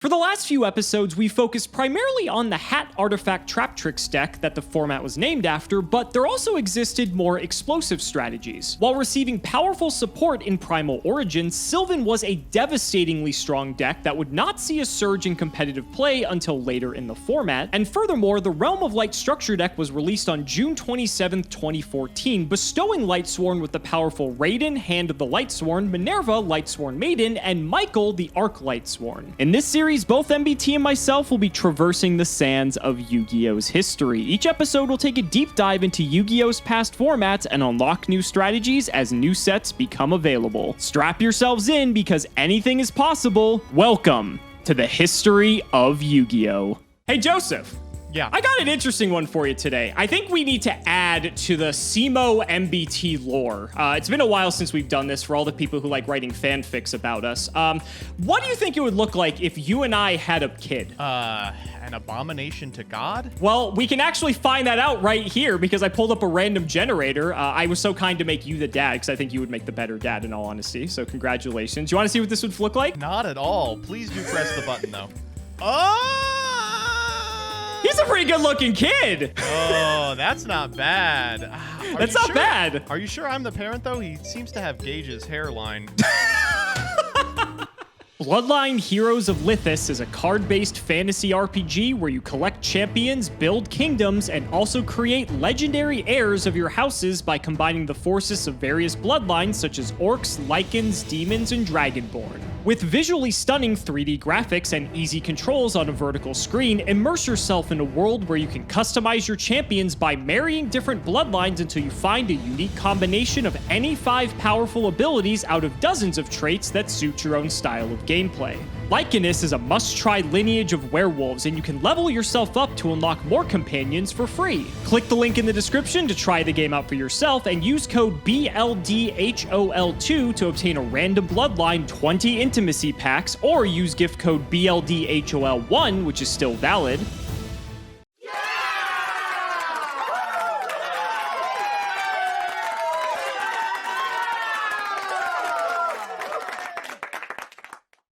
For the last few episodes, we focused primarily on the Hat Artifact Trap Tricks deck that the format was named after, but there also existed more explosive strategies. While receiving powerful support in Primal Origins, Sylvan was a devastatingly strong deck that would not see a surge in competitive play until later in the format, and furthermore, the Realm of Light structure deck was released on June 27, 2014, bestowing Lightsworn with the powerful Raiden, Hand of the Lightsworn, Minerva, Lightsworn Maiden, and Michael, the Arc Lightsworn. In this series, both MBT and myself will be traversing the sands of Yu-Gi-Oh's history. Each episode will take a deep dive into Yu-Gi-Oh's past formats and unlock new strategies as new sets become available. Strap yourselves in because anything is possible. Welcome to the history of Yu-Gi-Oh! Hey, Joseph. Yeah. I got an interesting one for you today. I think we need to add to the Cimoooooooo MBT lore. It's been a while since we've done this for all the people who like writing fanfics about us. What do you think it would look like if you and I had a kid? An abomination to God? Well, we can actually find that out right here because I pulled up a random generator. I was so kind to make you the dad because I think you would make the better dad in all honesty. So congratulations. You want to see what this would look like? Not at all. Please do press the button though. Oh! He's a pretty good looking kid. Oh, that's not bad. That's not bad. Are you sure I'm the parent though? He seems to have Gage's hairline. Bloodline Heroes of Lithis is a card-based fantasy RPG where you collect champions, build kingdoms, and also create legendary heirs of your houses by combining the forces of various bloodlines such as orcs, lycans, demons, and dragonborn. With visually stunning 3D graphics and easy controls on a vertical screen, immerse yourself in a world where you can customize your champions by marrying different bloodlines until you find a unique combination of any 5 powerful abilities out of dozens of traits that suit your own style of gameplay. Lycanus is a must-try lineage of werewolves, and you can level yourself up to unlock more companions for free. Click the link in the description to try the game out for yourself, and use code BLDHOL2 to obtain a random bloodline 20 intimacy packs, or use gift code BLDHOL1, which is still valid.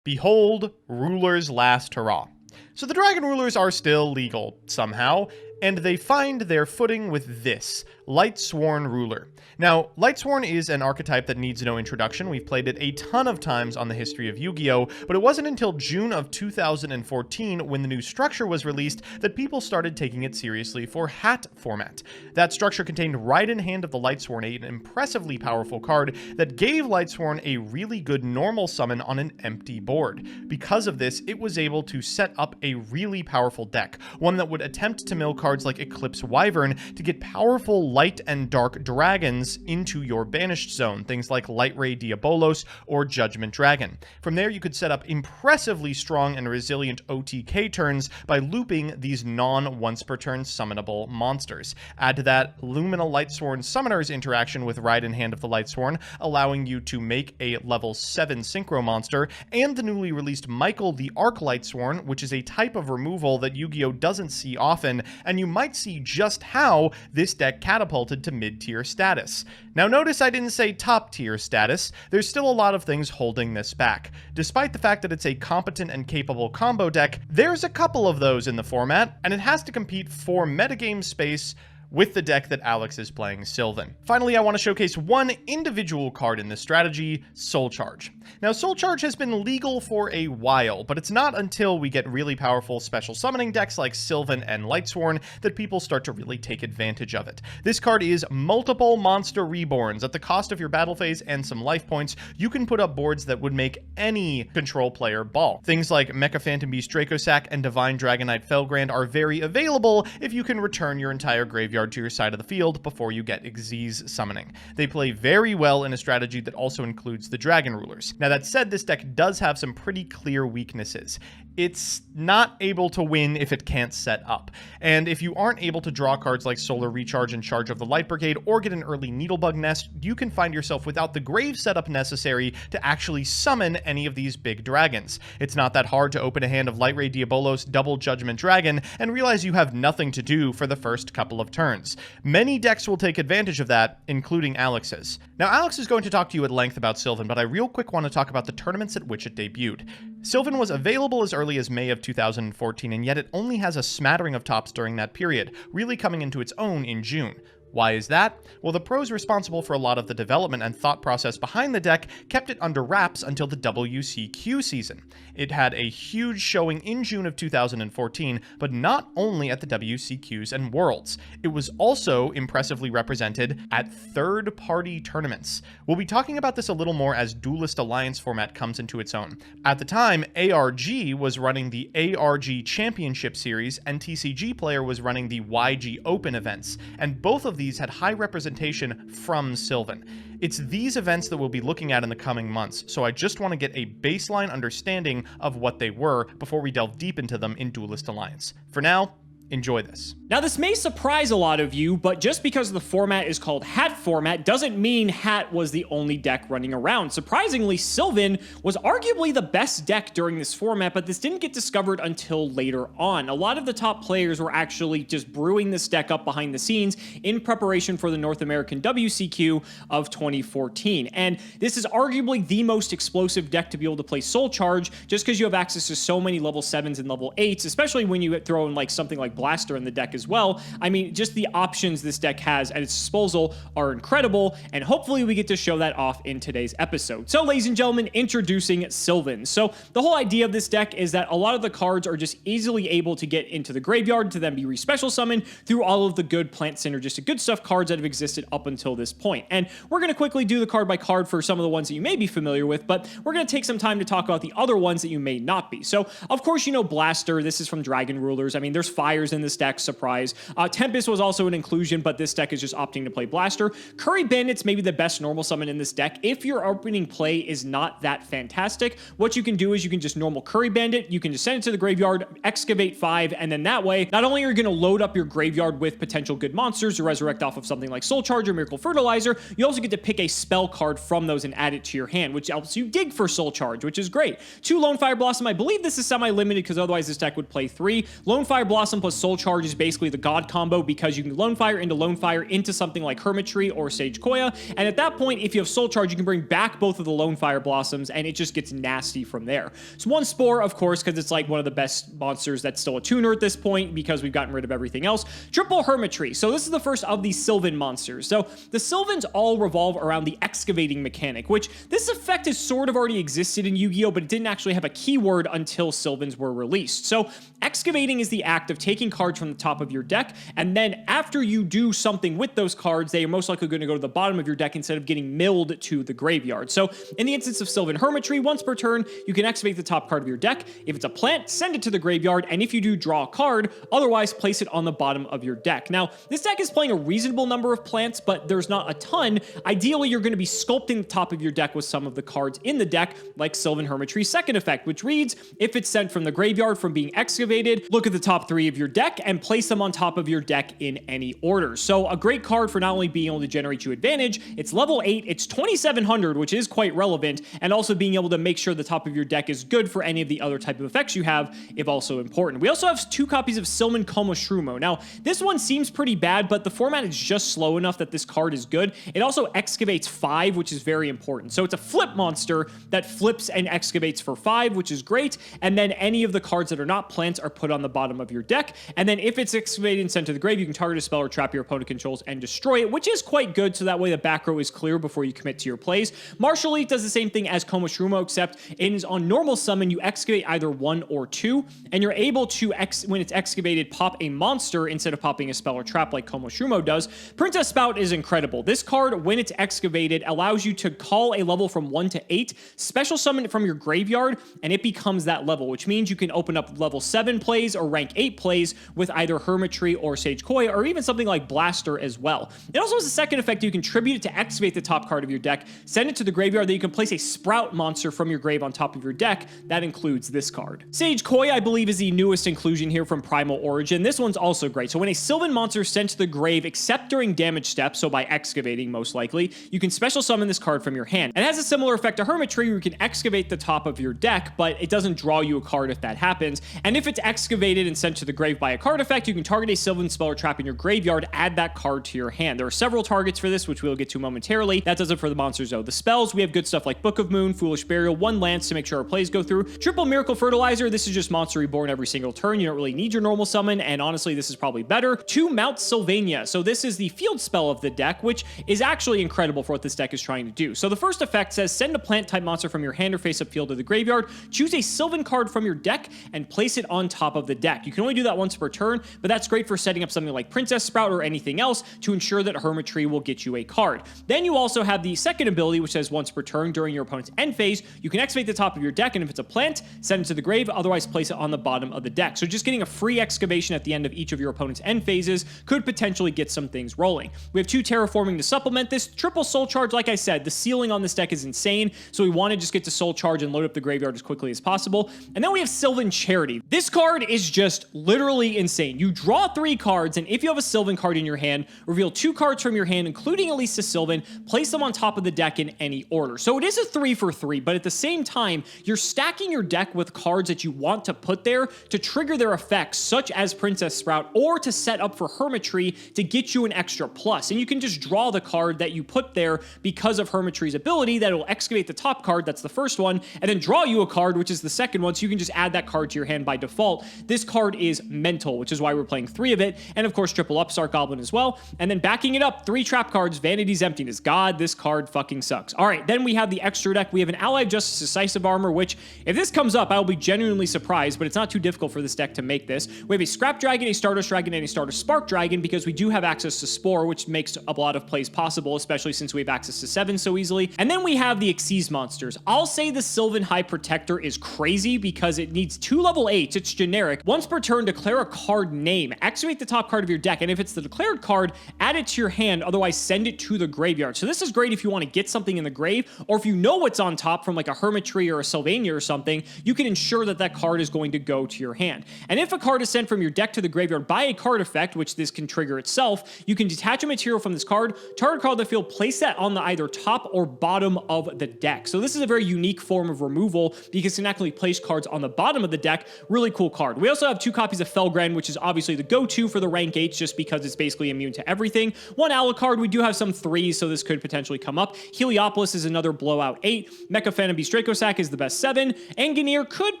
Behold, rulers' last hurrah. So the dragon rulers are still legal, somehow, and they find their footing with this, Lightsworn Ruler. Now, Lightsworn is an archetype that needs no introduction. We've played it a ton of times on the history of Yu-Gi-Oh!, but it wasn't until June of 2014, when the new structure was released, that people started taking it seriously for Hat format. That structure contained Raiden, Hand of the Lightsworn, an impressively powerful card that gave Lightsworn a really good normal summon on an empty board. Because of this, it was able to set up a really powerful deck, one that would attempt to mill cards like Eclipse Wyvern to get powerful light and dark dragons into your banished zone, things like Light Ray Diabolos or Judgment Dragon. From there, you could set up impressively strong and resilient OTK turns by looping these non-once per turn summonable monsters. Add to that Lumina Lightsworn Summoner's interaction with Raiden, Hand of the Lightsworn, allowing you to make a level 7 Synchro monster, and the newly released Michael the Arc Lightsworn, which is a type of removal that Yu-Gi-Oh! Doesn't see often, and you might see just how this deck catapulted to mid-tier status. Now notice I didn't say top tier status. There's still a lot of things holding this back. Despite the fact that it's a competent and capable combo deck, there's a couple of those in the format, and it has to compete for metagame space with the deck that Alex is playing, Sylvan. Finally, I want to showcase one individual card in this strategy, Soul Charge. Now, Soul Charge has been legal for a while, but it's not until we get really powerful special summoning decks like Sylvan and Lightsworn that people start to really take advantage of it. This card is multiple monster reborns. At the cost of your battle phase and some life points, you can put up boards that would make any control player ball. Things like Mecha Phantom Beast Dracosack and Divine Dragonite Felgrand are very available if you can return your entire graveyard to your side of the field before you get Xyz summoning. They play very well in a strategy that also includes the Dragon Rulers. Now that said, this deck does have some pretty clear weaknesses. It's not able to win if it can't set up. And if you aren't able to draw cards like Solar Recharge and Charge of the Light Brigade or get an early Needlebug Nest, you can find yourself without the grave setup necessary to actually summon any of these big dragons. It's not that hard to open a hand of Light Ray Diabolos, double Judgment Dragon, and realize you have nothing to do for the first couple of turns. turns. Many decks will take advantage of that, including Alex's. Now, Alex is going to talk to you at length about Sylvan, but I real quick want to talk about the tournaments at which it debuted. Sylvan was available as early as May of 2014, and yet it only has a smattering of tops during that period, really coming into its own in June. Why is that? Well, the pros responsible for a lot of the development and thought process behind the deck kept it under wraps until the WCQ season. It had a huge showing in June of 2014, but not only at the WCQs and Worlds. It was also impressively represented at third-party tournaments. We'll be talking about this a little more as Duelist Alliance format comes into its own. At the time, ARG was running the ARG Championship Series, and TCG Player was running the YG Open events, and both of these had high representation from Sylvan. It's these events that we'll be looking at in the coming months, so I just want to get a baseline understanding of what they were before we delve deep into them in Duelist Alliance. For now, enjoy this. Now, this may surprise a lot of you, but just because the format is called Hat format doesn't mean Hat was the only deck running around. Surprisingly, Sylvan was arguably the best deck during this format, but this didn't get discovered until later on. A lot of the top players were actually just brewing this deck up behind the scenes in preparation for the North American WCQ of 2014. And this is arguably the most explosive deck to be able to play Soul Charge, just because you have access to so many level 7s and level 8s, especially when you throw in like something like Blaster in the deck as well. I mean, just the options this deck has at its disposal are incredible, and hopefully we get to show that off in today's episode. So, ladies and gentlemen, introducing Sylvan. So, the whole idea of this deck is that a lot of the cards are just easily able to get into the graveyard to then be re-special summoned through all of the good plant synergistic good stuff cards that have existed up until this point. And we're going to quickly do the card by card for some of the ones that you may be familiar with, but we're going to take some time to talk about the other ones that you may not be. So, of course, you know Blaster. This is from Dragon Rulers. I mean, there's fires in this deck, surprise. Tempest was also an inclusion, but this deck is just opting to play Blaster. Curry Bandit's maybe the best normal summon in this deck. If your opening play is not that fantastic, what you can do is you can just normal Curry Bandit, you can just send it to the graveyard, excavate 5, and then that way, not only are you going to load up your graveyard with potential good monsters to resurrect off of something like Soul Charge or Miracle Fertilizer, you also get to pick a spell card from those and add it to your hand, which helps you dig for Soul Charge, which is great. 2 Lone Fire Blossom. I believe this is semi-limited because otherwise this deck would play 3. Lone Fire Blossom plus Soul Charge is basically the god combo because you can Lone Fire into something like Hermitry or Sage Koya, and at that point, if you have Soul Charge, you can bring back both of the Lone Fire Blossoms, and it just gets nasty from there. So 1 Spore, of course, because it's like one of the best monsters that's still a tuner at this point because we've gotten rid of everything else. Triple Hermitry. So this is the first of these Sylvan monsters. So the Sylvans all revolve around the excavating mechanic, which this effect has sort of already existed in Yu-Gi-Oh, but it didn't actually have a keyword until Sylvans were released. So excavating is the act of taking cards from the top of your deck, and then after you do something with those cards, they are most likely going to go to the bottom of your deck instead of getting milled to the graveyard. So in the instance of Sylvan Hermitry, once per turn, you can excavate the top card of your deck. If it's a plant, send it to the graveyard, and if you do, draw a card. Otherwise, place it on the bottom of your deck. Now, this deck is playing a reasonable number of plants, but there's not a ton. Ideally, you're going to be sculpting the top of your deck with some of the cards in the deck, like Sylvan Hermitry's second effect, which reads, if it's sent from the graveyard from being excavated, look at the top 3 of your deck and place them on top of your deck in any order. So a great card for not only being able to generate you advantage, it's level 8, it's 2700, which is quite relevant, and also being able to make sure the top of your deck is good for any of the other type of effects you have, if also important. We also have 2 copies of Sylvan Komoshrumo. Now, this one seems pretty bad, but the format is just slow enough that this card is good. It also excavates 5, which is very important. So it's a flip monster that flips and excavates for 5, which is great, and then any of the cards that are not plants are put on the bottom of your deck, and then if it's excavated and sent to the grave, you can target a spell or trap your opponent controls and destroy it, which is quite good, so that way the back row is clear before you commit to your plays. Martial Leaf does the same thing as Komoshrumo, except it is on normal summon, you excavate either 1 or 2, and you're able to, when it's excavated, pop a monster instead of popping a spell or trap like Komoshrumo does. Princess Spout is incredible. This card, when it's excavated, allows you to call a level from 1 to 8, special summon it from your graveyard, and it becomes that level, which means you can open up level 7 plays or rank 8 plays with either Hermitry or Sage Koya, or even something like Blaster as well. It also has a second effect. You contribute it to excavate the top card of your deck, send it to the graveyard, then you can place a Sprout monster from your grave on top of your deck. That includes this card. Sage Koya, I believe, is the newest inclusion here from Primal Origin. This one's also great. So when a Sylvan monster is sent to the grave, except during damage steps, so by excavating most likely, you can special summon this card from your hand. It has a similar effect to Hermitry, where you can excavate the top of your deck, but it doesn't draw you a card if that happens. And if it's excavated and sent to the grave by a card effect, you can target a Sylvan spell or trap in your graveyard, add that card to your hand. There are several targets for this, which we'll get to momentarily. That does it for the monsters though. The spells, we have good stuff like Book of Moon, Foolish Burial, 1 Lance to make sure our plays go through, Triple Miracle Fertilizer, this is just Monster Reborn every single turn. You don't really need your normal summon, and honestly, this is probably better. 2 Mount Sylvania. So this is the field spell of the deck, which is actually incredible for what this deck is trying to do. So the first effect says, send a plant type monster from your hand or face up field to the graveyard, choose a Sylvan card from your deck, and place it on top of the deck. You can only do that once per turn, but that's great for setting up something like Princess Sprout or anything else to ensure that Hermitry will get you a card. Then you also have the second ability, which says once per turn during your opponent's end phase, you can excavate the top of your deck, and if it's a plant, send it to the grave, otherwise place it on the bottom of the deck. So just getting a free excavation at the end of each of your opponent's end phases could potentially get some things rolling. We have 2 terraforming to supplement this. Triple soul charge, like I said, the ceiling on this deck is insane, so we want to just get to soul charge and load up the graveyard as quickly as possible. And then we have Sylvan Charity. This card is just literally insane. You draw 3 cards, and if you have a Sylvan card in your hand, reveal 2 cards from your hand, including at least a Sylvan, place them on top of the deck in any order. So it is a 3 for 3, but at the same time, you're stacking your deck with cards that you want to put there to trigger their effects, such as Princess Sprout, or to set up for Hermitry to get you an extra plus. And you can just draw the card that you put there because of Hermitry's ability that will excavate the top card, that's the first one, and then draw you a card, which is the second one, so you can just add that card to your hand by default. This card is mental, which is why we're playing 3 of it, and of course triple Upstart Goblin as well. And then backing it up, 3 trap cards, Vanity's Emptiness. God, this card fucking sucks. All right, then we have the extra deck. We have an Allied Justice Decisive Armor, which if this comes up, I will be genuinely surprised, but it's not too difficult for this deck to make this. We have a Scrap Dragon, a Stardust Dragon, and a Stardust Spark Dragon because we do have access to Spore, which makes a lot of plays possible, especially since we have access to 7 so easily. And then we have the Xyz monsters. I'll say the Sylvan High Protector is crazy because it needs 2 level 8s. It's generic. Once per turn, declare a card name. Activate the top card of your deck, and if it's the declared card, add it to your hand, otherwise send it to the graveyard. So this is great if you want to get something in the grave, or if you know what's on top from like a Hermitry or a Sylvania or something, you can ensure that that card is going to go to your hand. And if a card is sent from your deck to the graveyard by a card effect, which this can trigger itself, you can detach a material from this card, target card on the field, place that on the either top or bottom of the deck. So this is a very unique form of removal because you can actually place cards on the bottom of the deck. Really cool card. We also have 2 copies of Felgren, which is obviously the go-to for the rank 8s just because it's basically immune to everything. 1 Alucard, we do have some 3s, so this could potentially come up. Heliopolis is another blowout 8. Mecha Phantom Beast Dracosac is the best 7. Anganir could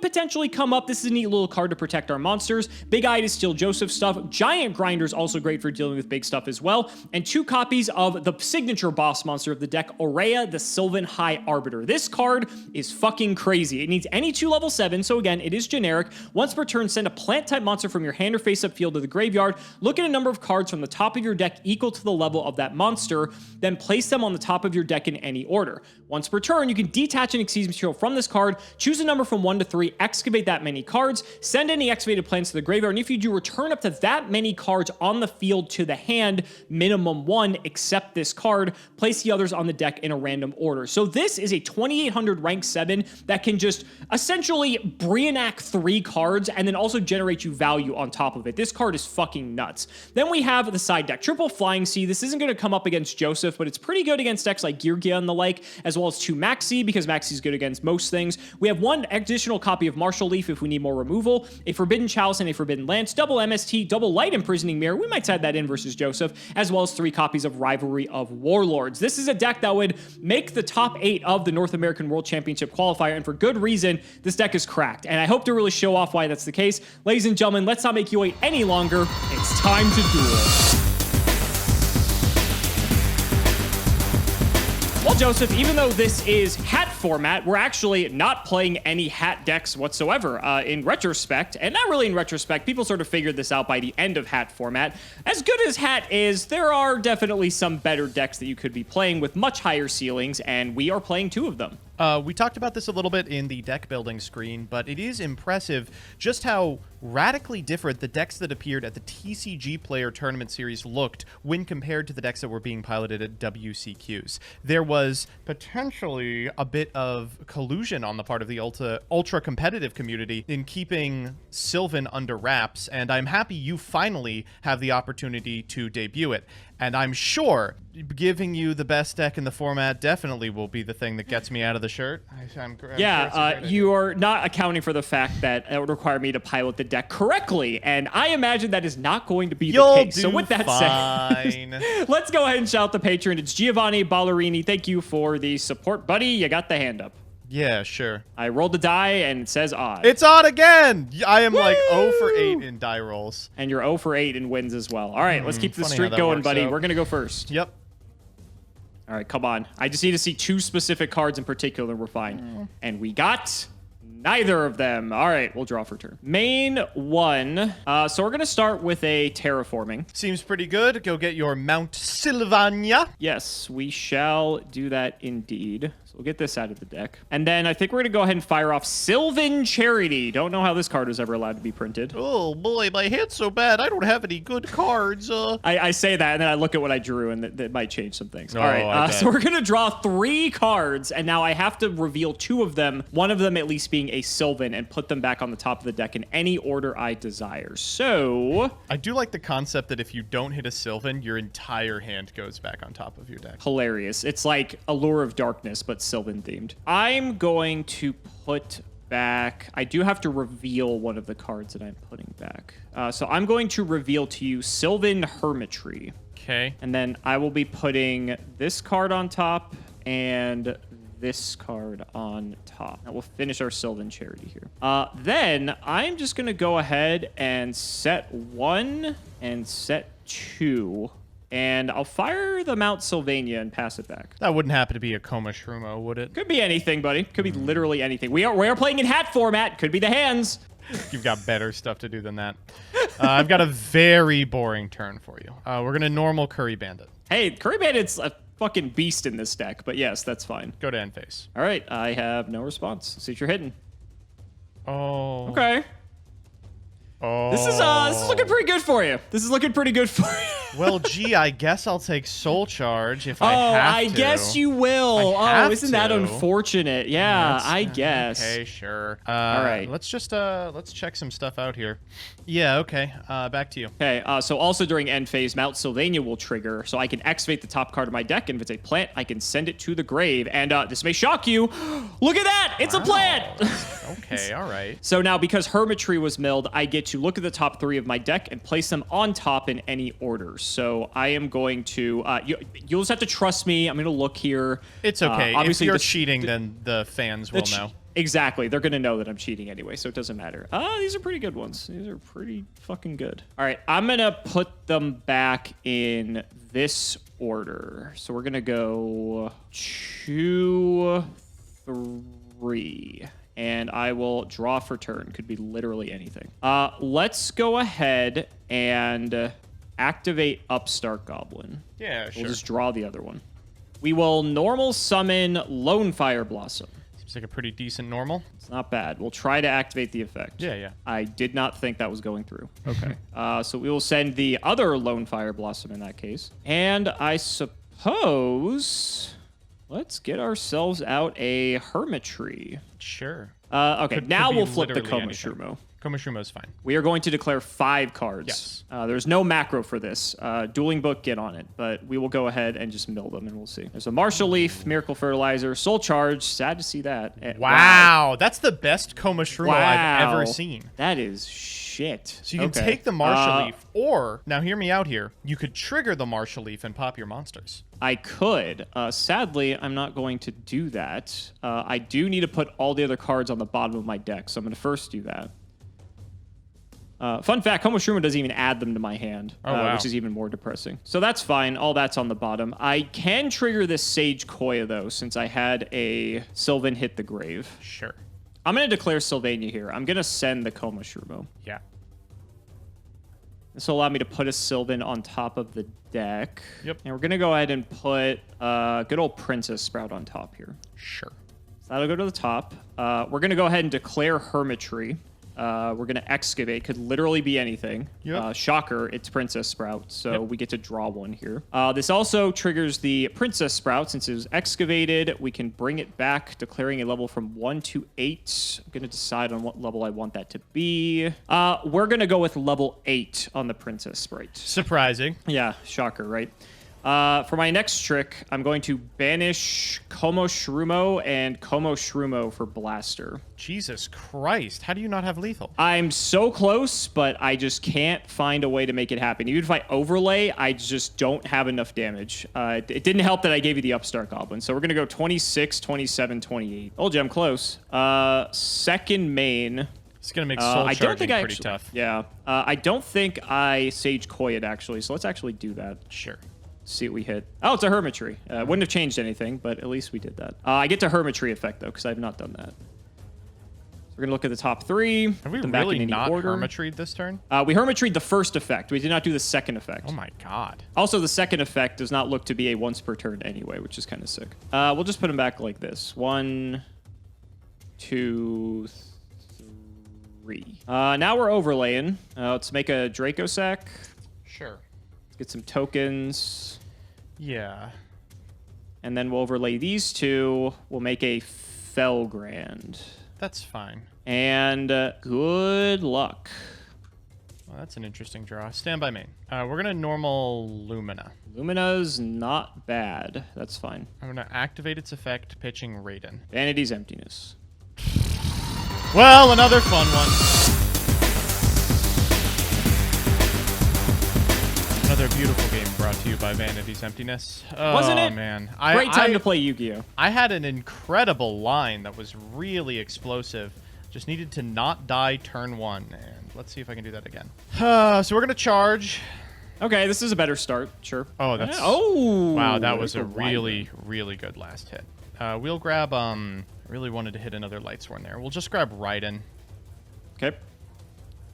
potentially come up. This is a neat little card to protect our monsters. Big-Eyed is still Joseph stuff. Giant Grinder is also great for dealing with big stuff as well. And 2 copies of the signature boss monster of the deck, Aurea, the Sylvan High Arbiter. This card is fucking crazy. It needs any 2 level 7, so again, it is generic. Once per turn, send a plant-type monster from your hand or face-up field to the graveyard. Look at a number of cards from the top of your deck equal to the level of that monster, then place them on the top of your deck in any order. Once per turn, you can detach an Xyz material from this card, choose a number from 1 to 3, excavate that many cards, send any excavated plants to the graveyard, and if you do, return up to that many cards on the field to the hand, minimum 1, except this card, place the others on the deck in a random order. So this is a 2800 rank 7 that can just essentially Brionac 3 cards and then also generate you value on top of it. This card is fucking nuts. Then we have the side deck. Triple Flying Sea. This isn't going to come up against Joseph, but it's pretty good against decks like Geargia and the like, as well as 2 Maxi, because Maxi is good against most things. We have 1 additional copy of Martial Leaf if we need more removal, a Forbidden Chalice and a Forbidden Lance, double MST, double Light Imprisoning Mirror. We might add that in versus Joseph, as well as 3 copies of Rivalry of Warlords. This is a deck that would make the top 8 of the North American World Championship qualifier, and for good reason. This deck is cracked, and I hope to really show off why that's the case. Ladies and gentlemen, let's not make you wait any longer. It's time to duel. Well, Joseph, even though this is hat format, we're actually not playing any hat decks whatsoever in retrospect, and not really in retrospect. People sort of figured this out by the end of hat format. As good as hat is, there are definitely some better decks that you could be playing with much higher ceilings, and we are playing 2 of them. We talked about this a little bit in the deck building screen, but it is impressive just how radically different the decks that appeared at the TCG Player Tournament Series looked when compared to the decks that were being piloted at WCQs. There was potentially a bit of collusion on the part of the ultra competitive community in keeping Sylvan under wraps, and I'm happy you finally have the opportunity to debut it. And I'm sure giving you the best deck in the format definitely will be the thing that gets me out of the shirt. I'm sure it's a great idea. You are not accounting for the fact that it would require me to pilot the deck correctly, and I imagine that is not going to be the case. So with that said, let's go ahead and shout out the patron. It's Giovanni Ballerini. Thank you for the support, buddy. You got the hand up. Yeah, sure. I rolled the die, and it says odd. It's odd again! I am like 0 for 8 in die rolls. And you're 0 for 8 in wins as well. All right, let's keep the streak going, buddy. We're going to go first. Yep. All right, come on. I just need to see 2 specific cards in particular, and we're fine. And we got neither of them. All right, we'll draw for turn. Main 1. So we're going to start with a terraforming. Seems pretty good. Go get your Mount Sylvania. Yes, we shall do that indeed. So we'll get this out of the deck. And then I think we're going to go ahead and fire off Sylvan Charity. Don't know how this card was ever allowed to be printed. Oh, boy, my hand's so bad. I don't have any good cards. I say that, and then I look at what I drew, and that might change some things. All right, so we're going to draw 3 cards, and now I have to reveal 2 of them, one of them at least being a Sylvan, and put them back on the top of the deck in any order I desire. So I do like the concept that if you don't hit a Sylvan, your entire hand goes back on top of your deck. Hilarious. It's like Allure of Darkness, but Sylvan themed. I'm going to put back... I do have to reveal one of the cards that I'm putting back. So I'm going to reveal to you Sylvan Hermitry. Okay. And then I will be putting this card on top and this card on top. Now we'll finish our Sylvan Charity here. Then I'm just going to go ahead and set 1 and set 2. And I'll fire the Mount Sylvania and pass it back. That wouldn't happen to be a Coma Shroomo, would it? Could be anything, buddy. Could be literally anything. We are playing in hat format. Could be the hands. You've got better stuff to do than that. I've got a very boring turn for you. We're going to normal Curry Bandit. Hey, Curry Bandit's a fucking beast in this deck, but yes, that's fine. Go to end phase. All right, I have no response. See what you're hitting. Oh. Okay. Oh. This is looking pretty good for you. This is looking pretty good for you. Well, gee, I guess I'll take Soul Charge if I have to. I guess you will. Isn't that unfortunate? Yeah, I guess. Okay, sure. All right. Let's just let's check some stuff out here. Yeah, okay. Back to you. Okay, so also during end phase, Mount Sylvania will trigger, so I can activate the top card of my deck, and if it's a plant, I can send it to the grave. And this may shock you. Look at that! It's a plant! Okay, all right. So now, because Hermitry was milled, I get to look at the top 3 of my deck and place them on top in any order. So I am going to... you'll just have to trust me. I'm going to look here. It's okay. Obviously, if you're cheating, then the fans will know. Exactly. They're going to know that I'm cheating anyway, so it doesn't matter. These are pretty good ones. These are pretty fucking good. All right, I'm going to put them back in this order. So we're going to go 2, 3. And I will draw for turn. Could be literally anything. Let's go ahead and activate Upstart Goblin. Yeah, sure. We'll just draw the other one. We will normal summon Lone Fire Blossom. Seems like a pretty decent normal. It's not bad. We'll try to activate the effect. Yeah. I did not think that was going through. Okay. So we will send the other Lone Fire Blossom in that case. And I suppose... let's get ourselves out a Hermitry. Sure. Okay, now we'll flip the literally Coma anything. Shroomo. Coma Shroomo's fine. We are going to declare 5 cards. Yes. There's no macro for this. Dueling Book, get on it. But we will go ahead and just mill them, and we'll see. There's a Martial Leaf, Miracle Fertilizer, Soul Charge. Sad to see that. Wow. That's the best Coma Shroomo I've ever seen. That is shit. So you can take the Martial Leaf, or, now hear me out here, you could trigger the Martial Leaf and pop your monsters. I could. Sadly, I'm not going to do that. I do need to put all the other cards on the bottom of my deck, so I'm going to first do that. Fun fact, Coma Shroomo doesn't even add them to my hand, which is even more depressing. So that's fine. All that's on the bottom. I can trigger this Sage Koya, though, since I had a Sylvan hit the grave. Sure. I'm going to declare Sylvania here. I'm going to send the Coma Shroomo. Yeah. This will allow me to put a Sylvan on top of the deck. Yep. And we're going to go ahead and put good old Princess Sprout on top here. Sure. So that'll go to the top. We're going to go ahead and declare Hermitry. We're going to excavate. Could literally be anything. Yep. Shocker, it's Princess Sprout, so we get to draw one here. This also triggers the Princess Sprout. Since it was excavated, we can bring it back, declaring a level from 1 to 8. I'm going to decide on what level I want that to be. We're going to go with level 8 on the Princess Sprite. Surprising. Yeah, shocker, right? For my next trick, I'm going to banish Cimoooooooo and Cimoooooooo for Blaster. Jesus Christ. How do you not have lethal? I'm so close, but I just can't find a way to make it happen. Even if I overlay, I just don't have enough damage. It didn't help that I gave you the Upstart Goblin. So we're going to go 26, 27, 28. Told you I'm close. Second main. It's going to make soul charging pretty tough. Yeah. I don't think I Sage Koi it, actually. So let's actually do that. Sure. See what we hit. Oh, it's a Hermitry. Wouldn't have changed anything, but at least we did that. I get to Hermitry effect, though, because I have not done that. So we're going to look at the top 3. Have we really not Hermitried this turn? We Hermitried the first effect. We did not do the second effect. Oh, my God. Also, the second effect does not look to be a once per turn anyway, which is kind of sick. We'll just put them back like this. 1, 2, 3. Now we're overlaying. Let's make a Draco Sack. Sure. Get some tokens. Yeah. And then we'll overlay these 2. We'll make a Felgrand. That's fine. And good luck. Well, that's an interesting draw. Stand by main. We're going to normal Lumina. Lumina's not bad. That's fine. I'm going to activate its effect, pitching Raiden. Vanity's Emptiness. Well, another fun one. Another beautiful game brought to you by Vanity's Emptiness. Oh, wasn't it? Man. Great time to play Yu-Gi-Oh! I had an incredible line that was really explosive. Just needed to not die turn 1. And let's see if I can do that again. So we're going to charge. Okay, this is a better start. Sure. Oh, that's... Oh! Wow, that was a really, really good last hit. We'll grab... I really wanted to hit another Lightsworn there. We'll just grab Raiden. Okay.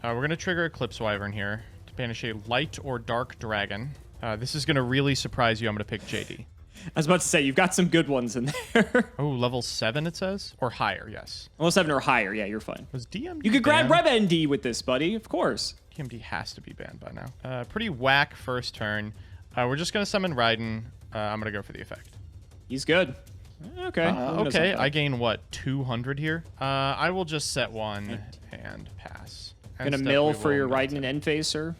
We're going to trigger Eclipse Wyvern here. Banish a light or dark dragon. This is going to really surprise you. I'm going to pick JD. I was about to say, you've got some good ones in there. Oh, level 7 it says? Or higher, yes. Level 7 or higher, yeah, you're fine. Was DMD You could grab banned? RevND with this, buddy, of course. DMD has to be banned by now. Pretty whack first turn. We're just going to summon Raiden. I'm going to go for the effect. He's good. Okay. Okay, I gain, what, 200 here? I will just set 1 and pass. Gonna mill for your Raiden and end phase, sir?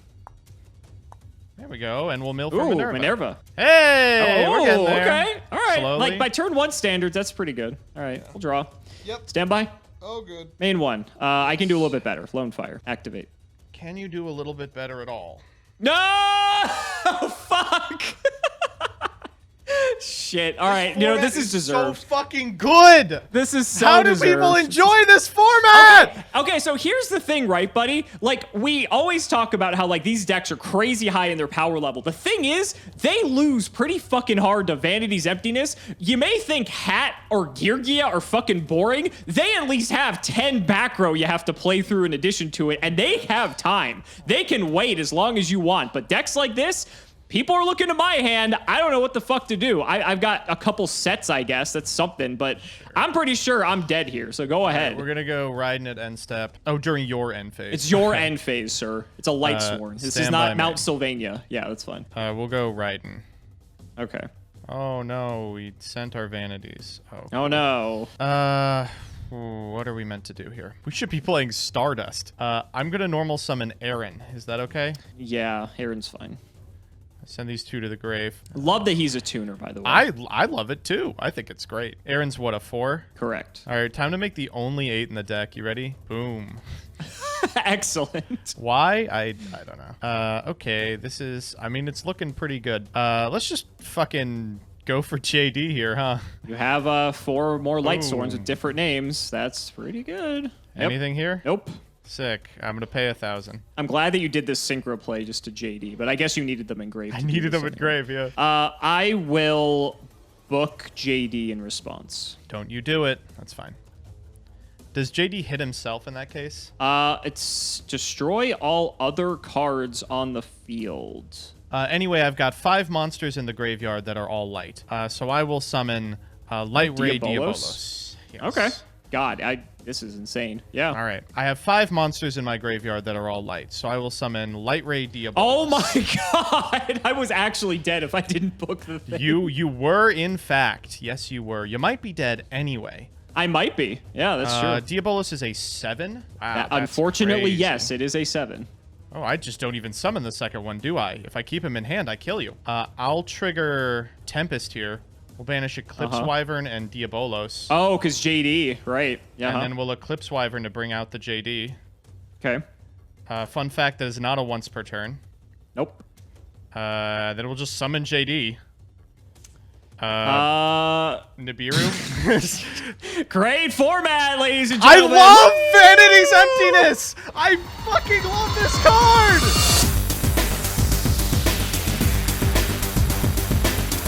There we go, and we'll mill for Minerva. Hey, we're getting there. Okay, all right. Slowly. Like by turn 1 standards, that's pretty good. All right, we'll draw. Yep. Stand by. Oh, good. Main 1. I can do a little bit better. Lone Fire. Activate. Can you do a little bit better at all? No! Fuck! Shit. All right, you know, this is deserved. So fucking good. This is so How do deserved. people enjoy this format? Okay, so here's the thing, right, buddy? Like, we always talk about how, like, these decks are crazy high in their power level. The thing is, they lose pretty fucking hard to Vanity's Emptiness. You may think Hat or Geargia are fucking boring. They at least have 10 back row you have to play through in addition to it, and they have time. They can wait as long as you want, but decks like this... People are looking to my hand. I don't know what the fuck to do. I've got a couple sets, I guess. That's something, but I'm pretty sure I'm dead here, so go ahead. We're going to go Raiden at end step. Oh, during your end phase. It's your end phase, sir. It's a Lightsworn. This is not Mount Sylvania. Yeah, that's fine. We'll go Raiden. Okay. Oh, no. We sent our vanities. Oh, no. What are we meant to do here? We should be playing Stardust. I'm going to normal summon Aaron. Is that okay? Yeah, Aaron's fine. Send these 2 to the grave. Love that he's a tuner, by the way. I love it, too. I think it's great. Aaron's, what, a 4? Correct. All right, time to make the only 8 in the deck. You ready? Boom. Excellent. Why? I don't know. Okay, this is... I mean, it's looking pretty good. Let's just fucking go for JD here, huh? You have 4 more Lightsworns with different names. That's pretty good. Yep. Anything here? Nope. Sick. I'm going to pay 1,000. I'm glad that you did this synchro play just to JD, but I guess you needed them engraved. I needed them engraved, yeah. I will book JD in response. Don't you do it. That's fine. Does JD hit himself in that case? It's destroy all other cards on the field. Anyway, I've got 5 monsters in the graveyard that are all light. So I will summon Light Ray Diabolos. Yes. Okay. God, this is insane. Yeah. All right. I have 5 monsters in my graveyard that are all light, so I will summon Light Ray Diabolus. Oh my god! I was actually dead if I didn't book the thing. You were, in fact. Yes, you were. You might be dead anyway. I might be. Yeah, that's true. Diabolus is a 7? Wow, unfortunately, crazy. yes, it is a 7. Oh, I just don't even summon the second one, do I? If I keep him in hand, I kill you. I'll trigger Tempest here. We'll banish Eclipse Wyvern and Diabolos. Oh, because JD, right. Yeah. And then we'll Eclipse Wyvern to bring out the JD. Okay. Fun fact, that is not a once per turn. Nope. Then we'll just summon JD. Nibiru. Great format, ladies and gentlemen. I love Vanity's Emptiness. I fucking love this card.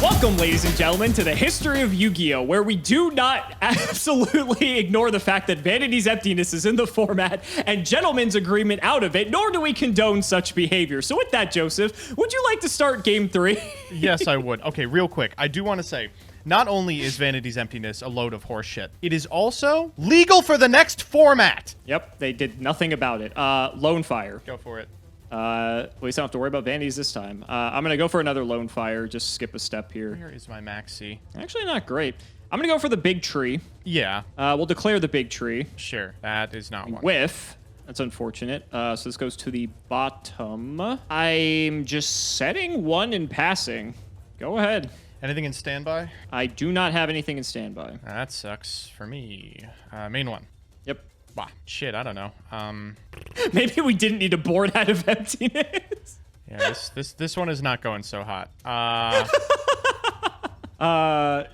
Welcome, ladies and gentlemen, to the history of Yu-Gi-Oh!, where we do not absolutely ignore the fact that Vanity's Emptiness is in the format and Gentleman's Agreement out of it, nor do we condone such behavior. So with that, Joseph, would you like to start Game 3? Yes, I would. Okay, real quick. I do want to say, not only is Vanity's Emptiness a load of horse shit, it is also legal for the next format. Yep, they did nothing about it. Lone Fire. Go for it. At least I don't have to worry about Vanities this time. I'm going to go for another Lone Fire. Just skip a step here. Where is my Maxi? Actually, not great. I'm going to go for the big tree. Yeah. We'll declare the big tree. Sure. That is not one. Whiff. That's unfortunate. So this goes to the bottom. I'm just setting one and passing. Go ahead. Anything in standby? I do not have anything in standby. That sucks for me. Main one. Yep. Bah, shit, I don't know. Maybe we didn't need a board out of emptiness. Yeah, this one is not going so hot.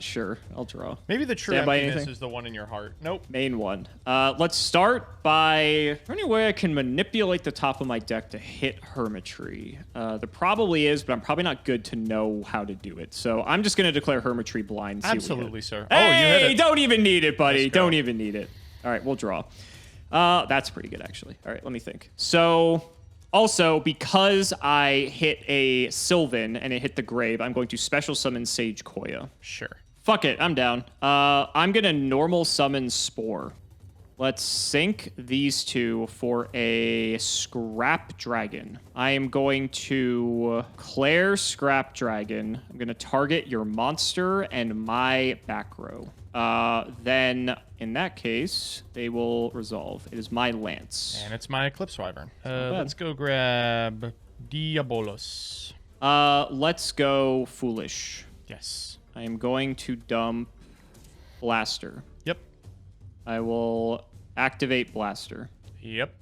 Sure, I'll draw. Maybe the true emptiness is the one in your heart. Nope. Main one. Let's start by... Is there any way I can manipulate the top of my deck to hit Hermitry? There probably is, but I'm probably not good to know how to do it. So I'm just going to declare Hermitry blind. Absolutely, sir. Hey, oh, you hit it. Don't even need it, buddy. Don't even need it. All right, we'll draw. That's pretty good, actually. All right, let me think. So... Also, because I hit a Sylvan and it hit the grave, I'm going to special summon Sage Koya. Sure. Fuck it, I'm down. I'm gonna normal summon Spore. Let's sync these two for a Scrap Dragon. I am going to Claire Scrap Dragon. I'm gonna target your monster and my back row. Then, in that case, they will resolve. It is my Lance. And it's my Eclipse Wyvern. Let's go grab Diabolos. Let's go Foolish. Yes. I am going to dump Blaster. Yep. I will activate Blaster. Yep.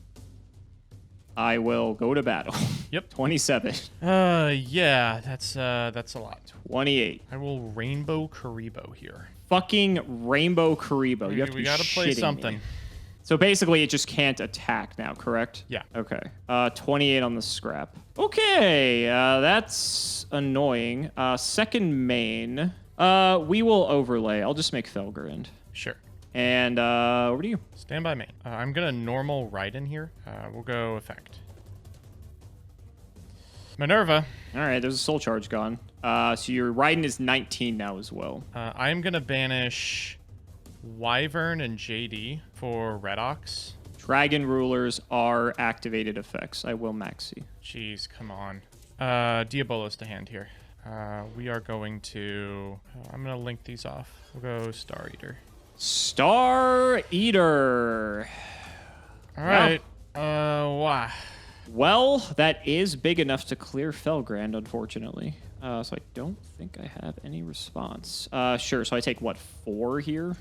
I will go to battle. Yep. 27. Yeah, that's a lot. 28. I will Rainbow Karibo here. Fucking Rainbow Karibo. You have to we be gotta play shitting something. me. So basically, it just can't attack now, correct? Yeah. Okay. 28 on the scrap. Okay, that's annoying. Second main. We will overlay. I'll just make Felgrand. Sure. And over to you. Stand by main. I'm gonna normal Raiden here. We'll go effect. Minerva. All right, there's a soul charge gone. So your Raiden is 19 now as well. I am gonna banish Wyvern and JD for Redox. Dragon Rulers are activated effects. I will maxi. Jeez, come on. Diabolos to hand here. We are going to... I'm gonna link these off. We'll go Star Eater. Star Eater. All right. Wow. Well, that is big enough to clear Felgrand, unfortunately. So I don't think I have any response. Sure, so I take, what, 4 here?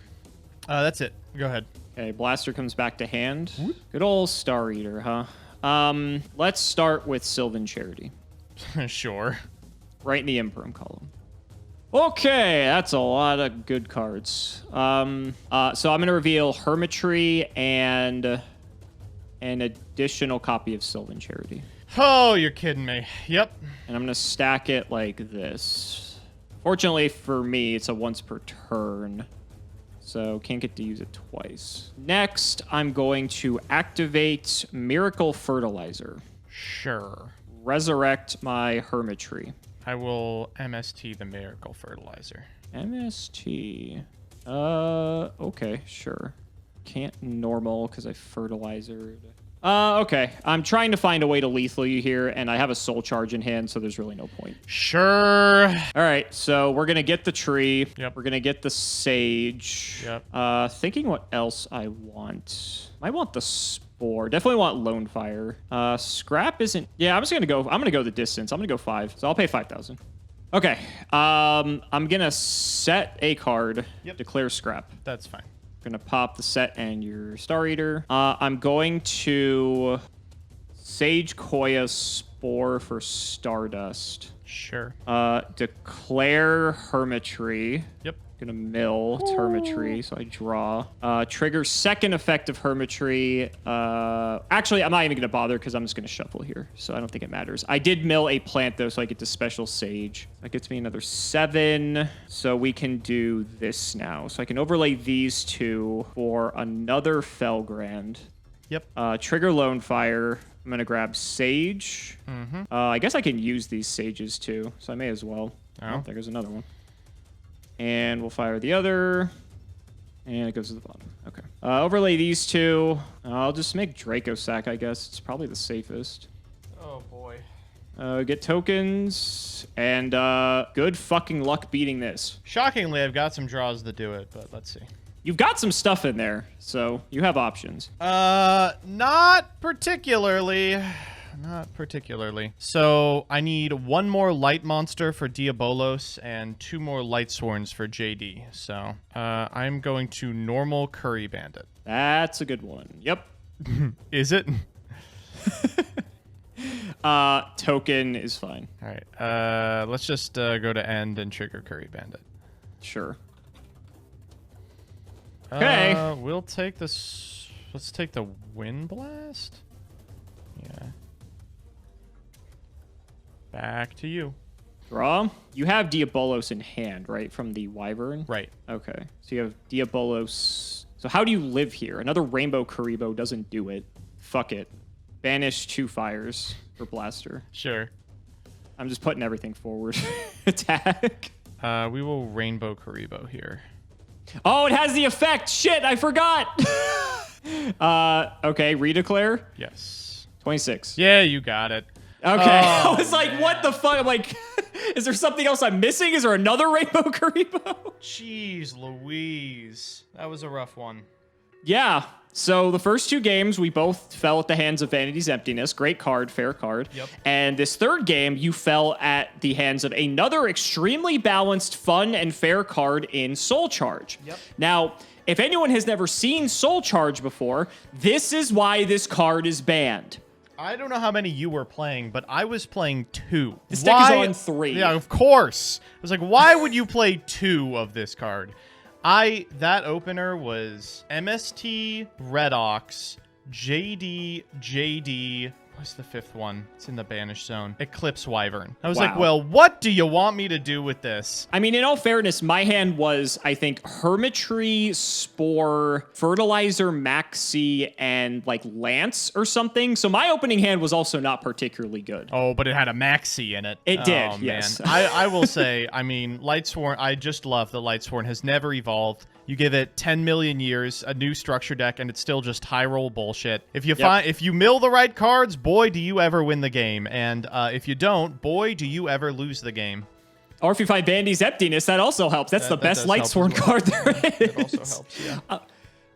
That's it. Go ahead. Okay, Blaster comes back to hand. Good old Star Eater, huh? Let's start with Sylvan Charity. Sure. Right in the Imperium column. Okay, that's a lot of good cards. So I'm going to reveal Hermitry and an additional copy of Sylvan Charity. Oh, you're kidding me. Yep. And I'm going to stack it like this. Fortunately for me, it's a once per turn. So can't get to use it twice. Next, I'm going to activate Miracle Fertilizer. Sure. Resurrect my Hermitry. I will MST the Miracle Fertilizer. MST. Okay, sure. Can't normal because I fertilizered. Okay. I'm trying to find a way to lethal you here, and I have a soul charge in hand, so there's really no point. Sure. All right, so we're going to get the tree. Yep. We're going to get the sage. Yep. Thinking what else I want. I want the spore. Definitely want lone fire. Scrap isn't... Yeah, I'm going to go the distance. I'm going to go 5, so I'll pay 5,000. Okay. I'm going to set a card. Yep. Declare scrap. That's fine. Gonna pop the set and your Star Eater. I'm going to Sage Koya Spore for Stardust. Sure. Declare Hermitry. Yep. Gonna mill Hermitry, so I draw. Trigger second effect of Hermitry. Actually, I'm not even gonna bother because I'm just gonna shuffle here, so I don't think it matters. I did mill a plant though, so I get to special Sage. That gets me another 7. So we can do this now. So I can overlay these 2 for another Felgrand. Yep. Trigger Lone Fire. I'm gonna grab Sage. Mm-hmm. I guess I can use these Sages too, so I may as well. Oh. There goes another one. And we'll fire the other. And it goes to the bottom. Okay. Overlay these 2. I'll just make Draco Sack, I guess. It's probably the safest. Oh, boy. Get tokens. And good fucking luck beating this. Shockingly, I've got some draws that do it, but let's see. You've got some stuff in there, so you have options. Not particularly. Not particularly. So I need 1 more light monster for Diabolos and 2 more light sworns for JD. So I'm going to normal Curry Bandit. That's a good one. Yep. Is it? Token is fine. All right. Let's just go to end and trigger Curry Bandit. Sure. Okay. We'll take this. Let's take the Wind Blast. Yeah. Back to you. Draw. You have Diabolos in hand, right? From the Wyvern? Right. Okay. So you have Diabolos. So how do you live here? Another Rainbow Karibo doesn't do it. Fuck it. Banish 2 fires for Blaster. Sure. I'm just putting everything forward. Attack. We will Rainbow Karibo here. Oh, it has the effect. Shit, I forgot. Okay, redeclare. Yes. 26. Yeah, you got it. Okay. Oh, I was like, what the fuck? I'm like, is there something else I'm missing? Is there another Rainbow Karibo? Jeez Louise. That was a rough one. Yeah. So the first 2 games, we both fell at the hands of Vanity's Emptiness. Great card, fair card. Yep. And this third game, you fell at the hands of another extremely balanced, fun, and fair card in Soul Charge. Yep. Now, if anyone has never seen Soul Charge before, this is why this card is banned. I don't know how many you were playing, but I was playing 2. This deck is on 3. Yeah, of course. I was like, why would you play 2 of this card? That opener was MST, Redox, JD, what's the 5th one? It's in the Banish Zone. Eclipse Wyvern. I was like, well, what do you want me to do with this? I mean, in all fairness, my hand was, I think, Hermitry, Spore, Fertilizer, Maxi, and like Lance or something. So my opening hand was also not particularly good. Oh, but it had a Maxi in it. It did, oh, yes. Man. I will say, I mean, Lightsworn, I just love that Lightsworn has never evolved. You give it 10 million years, a new structure deck, and it's still just high roll bullshit. If you if you mill the right cards, boy, do you ever win the game. And if you don't, boy, do you ever lose the game. Or if you find Vandy's Emptiness, that also helps. That's the best Lightsworn card there is. It also helps, yeah.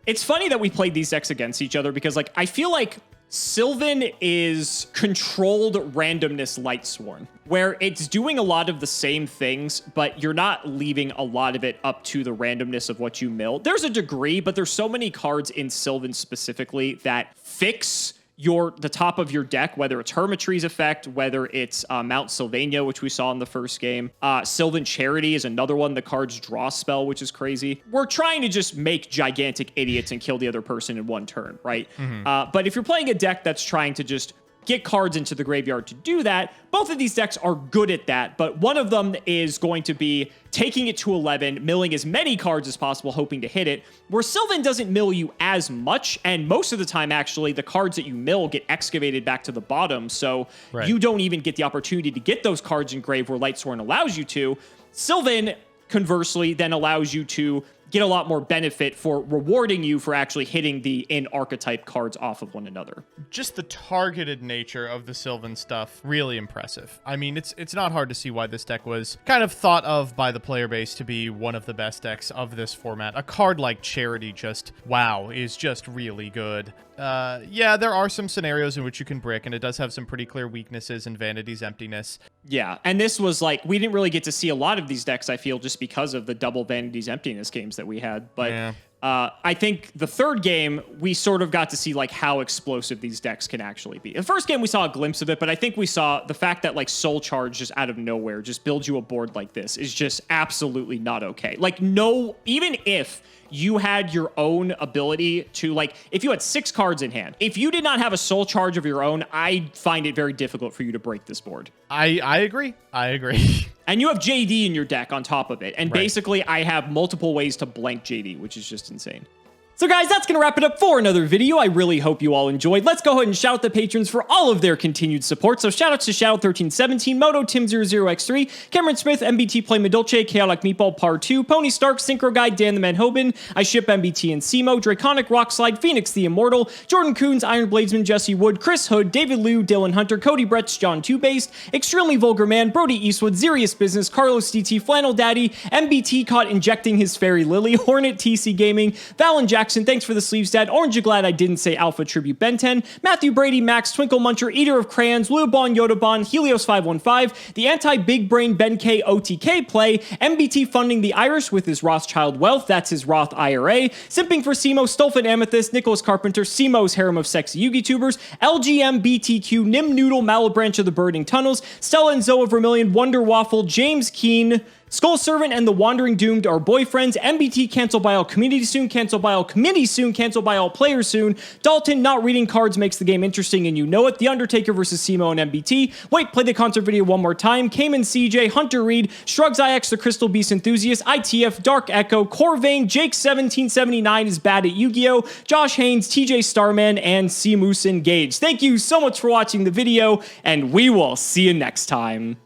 It's funny that we played these decks against each other because, like, I feel like Sylvan is controlled randomness Lightsworn, where it's doing a lot of the same things, but you're not leaving a lot of it up to the randomness of what you mill. There's a degree, but there's so many cards in Sylvan specifically that fix the top of your deck, whether it's Hermitry's effect, whether it's Mount Sylvania, which we saw in the first game. Sylvan Charity is another one. The cards draw spell, which is crazy. We're trying to just make gigantic idiots and kill the other person in one turn, right? Mm-hmm. But if you're playing a deck that's trying to just get cards into the graveyard to do that, both of these decks are good at that, but one of them is going to be taking it to 11, milling as many cards as possible, hoping to hit it, where Sylvan doesn't mill you as much, and most of the time, actually, the cards that you mill get excavated back to the bottom, so you don't even get the opportunity to get those cards engraved where Lightsworn allows you to. Sylvan, conversely, then allows you to get a lot more benefit for rewarding you for actually hitting the in-archetype cards off of one another. Just the targeted nature of the Sylvan stuff, really impressive. I mean, it's not hard to see why this deck was kind of thought of by the player base to be one of the best decks of this format. A card like Charity just, wow, is just really good. Yeah, there are some scenarios in which you can brick, and it does have some pretty clear weaknesses in Vanity's Emptiness. Yeah, and this was like, we didn't really get to see a lot of these decks, I feel, just because of the double Vanity's Emptiness games that we had. But yeah. I think the third game, we sort of got to see like how explosive these decks can actually be. The first game, we saw a glimpse of it, but I think we saw the fact that like Soul Charge just out of nowhere just builds you a board like this is just absolutely not okay. Like, no, even if you had your own ability to, like, if you had 6 cards in hand, if you did not have a Soul Charge of your own, I find it very difficult for you to break this board. I agree. I agree. And you have JD in your deck on top of it. And right. Basically, I have multiple ways to blank JD, which is just insane. So guys, that's going to wrap it up for another video. I really hope you all enjoyed. Let's go ahead and shout out the patrons for all of their continued support. So shoutouts to Shadow1317, Moto, Tim00x3, Cameron Smith, MBT Play Medolce, Chaotic Meatball, Par 2, Pony Stark, Synchro Guy, Dan the Man Hoban, I Ship MBT and Cimo, Draconic Rockslide, Phoenix the Immortal, Jordan Coons, Iron Bladesman, Jesse Wood, Chris Hood, David Liu, Dylan Hunter, Cody Bretts, John 2-Based, Extremely Vulgar Man, Brody Eastwood, Zerius Business, Carlos DT, Flannel Daddy, MBT caught injecting his Fairy Lily, Hornet TC Gaming, Valen Jackson, thanks for the sleeves, Dad, Orange, you glad I didn't say Alpha Tribute Ben 10, Matthew Brady, Max, Twinkle Muncher, Eater of Crayons, Lubon, Yodabon, Helios 515, the Anti-Big Brain Ben K OTK play, MBT funding the Irish with his Rothschild wealth, that's his Roth IRA, Simping for Simo, Stolfin Amethyst, Nicholas Carpenter, Simo's Harem of Sexy YouTubers, LGMBTQ, Nim Noodle, Malabranch of the Burning Tunnels, Stella and Zoa Vermilion, Wonder Waffle, James Keen, Skull Servant and the Wandering Doomed are boyfriends. MBT cancel by all community soon, cancel by all committee soon, cancel by all players soon. Dalton, not reading cards makes the game interesting and you know it. The Undertaker versus Simo and MBT. Wait, play the concert video one more time. Cayman CJ, Hunter Reed, Shrugs IX, the Crystal Beast Enthusiast, ITF, Dark Echo, Corvain, Jake 1779 is bad at Yu-Gi-Oh!, Josh Haynes, TJ Starman, and Seamoose Engage. Thank you so much for watching the video, and we will see you next time.